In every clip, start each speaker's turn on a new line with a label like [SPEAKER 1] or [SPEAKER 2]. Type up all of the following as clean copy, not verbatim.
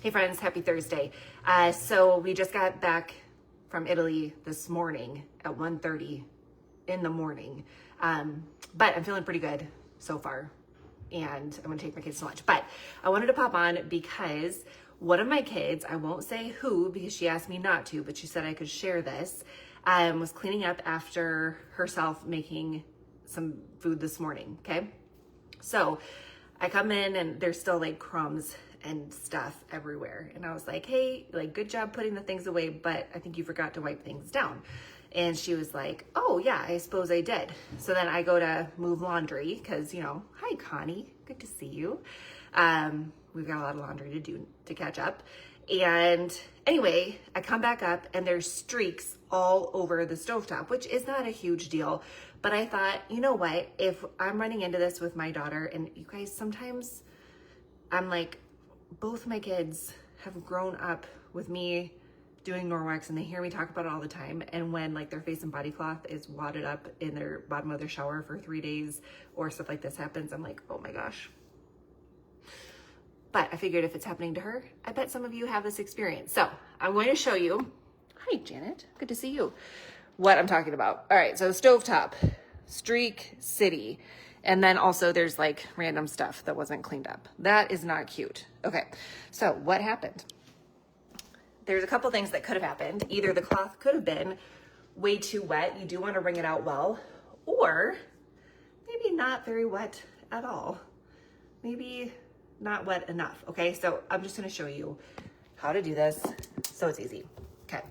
[SPEAKER 1] Hey friends, happy Thursday. So we just got back from Italy this morning at 1:30 in the morning. But I'm feeling pretty good so far. And I'm gonna take my kids to lunch. But I wanted to pop on because one of my kids, I won't say who because she asked me not to, but she said I could share this, was cleaning up after herself making some food this morning, okay? So I come in and there's still like crumbs and stuff everywhere. And I was like, hey, like, good job putting the things away, but I think you forgot to wipe things down. And she was like, oh yeah, I suppose I did. So then I go to move laundry because, you know, hi Connie, good to see you. We've got a lot of laundry to do to catch up. And anyway, I come back up and there's streaks all over the stovetop, which is not a huge deal. But I thought, you know what, if I'm running into this with my daughter, and you guys, sometimes I'm like, both my kids have grown up with me doing Norwex and they hear me talk about it all the time. And when like their face and body cloth is wadded up in their bottom of their shower for 3 days or stuff like this happens, I'm like, oh my gosh. But I figured if it's happening to her, I bet some of you have this experience. So I'm going to show you, hi Janet, good to see you, what I'm talking about. All right, so stovetop, streak city. And then also there's like random stuff that wasn't cleaned up. That is not cute. Okay, so what happened? There's a couple things that could have happened. Either the cloth could have been way too wet. You do want to wring it out well, or maybe not very wet at all. Maybe not wet enough. Okay, so I'm just going to show you how to do this. So it's easy. Okay.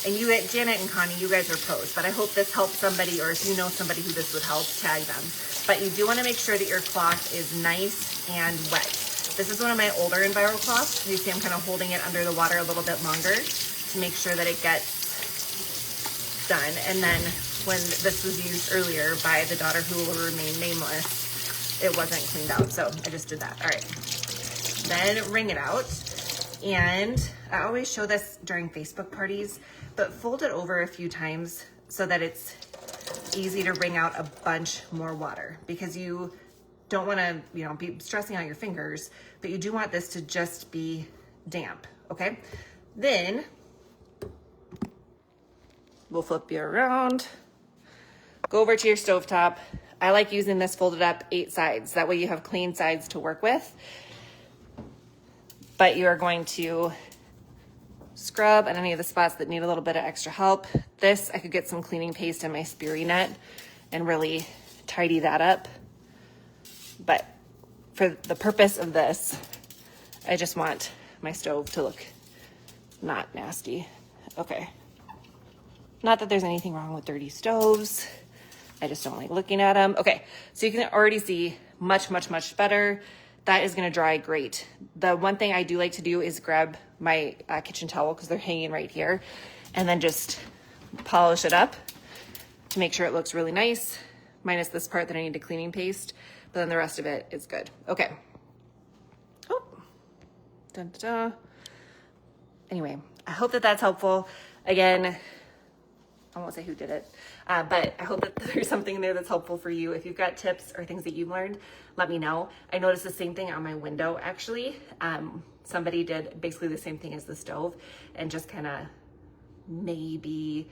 [SPEAKER 1] And you, Janet and Connie, you guys are pros, but I hope this helps somebody, or if you know somebody who this would help, tag them. But you do want to make sure that your cloth is nice and wet. This is one of my older Enviro cloths. You see I'm kind of holding it under the water a little bit longer to make sure that it gets done. And then when this was used earlier by the daughter who will remain nameless, it wasn't cleaned out. So I just did that. All right. Then wring it out. And I always show this during Facebook parties, but fold it over a few times so that it's easy to wring out a bunch more water, because you don't want to, you know, be stressing out your fingers, but you do want this to just be damp, okay? Then we'll flip you around, go over to your stovetop. I like using this folded up 8 sides. That way you have clean sides to work with. But you are going to scrub on any of the spots that need a little bit of extra help. This, I could get some cleaning paste in my Speary net and really tidy that up. But for the purpose of this, I just want my stove to look not nasty. Okay. Not that there's anything wrong with dirty stoves. I just don't like looking at them. Okay, so you can already see much, much, much better. That is gonna dry great. The one thing I do like to do is grab my kitchen towel, because they're hanging right here, and then just polish it up to make sure it looks really nice, minus this part that I need to cleaning paste, but then the rest of it is good. Okay. Oh, dun, dun, dun. Anyway, I hope that that's helpful. Again, I won't say who did it, but I hope that there's something there that's helpful for you. If you've got tips or things that you've learned, let me know. I noticed the same thing on my window, actually. Somebody did basically the same thing as the stove and just kind of maybe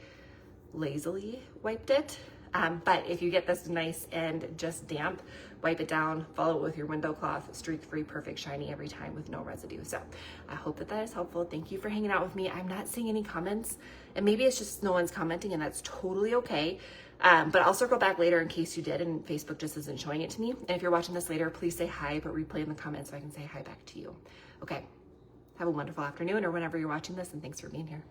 [SPEAKER 1] lazily wiped it. But if you get this nice and just damp, wipe it down, follow it with your window cloth, streak-free, perfect, shiny every time with no residue. So I hope that that is helpful. Thank you for hanging out with me. I'm not seeing any comments, and maybe it's just no one's commenting, and that's totally okay. But I'll circle back later in case you did and Facebook just isn't showing it to me. And if you're watching this later, please say hi, but replay in the comments so I can say hi back to you. Okay, have a wonderful afternoon or whenever you're watching this, and thanks for being here.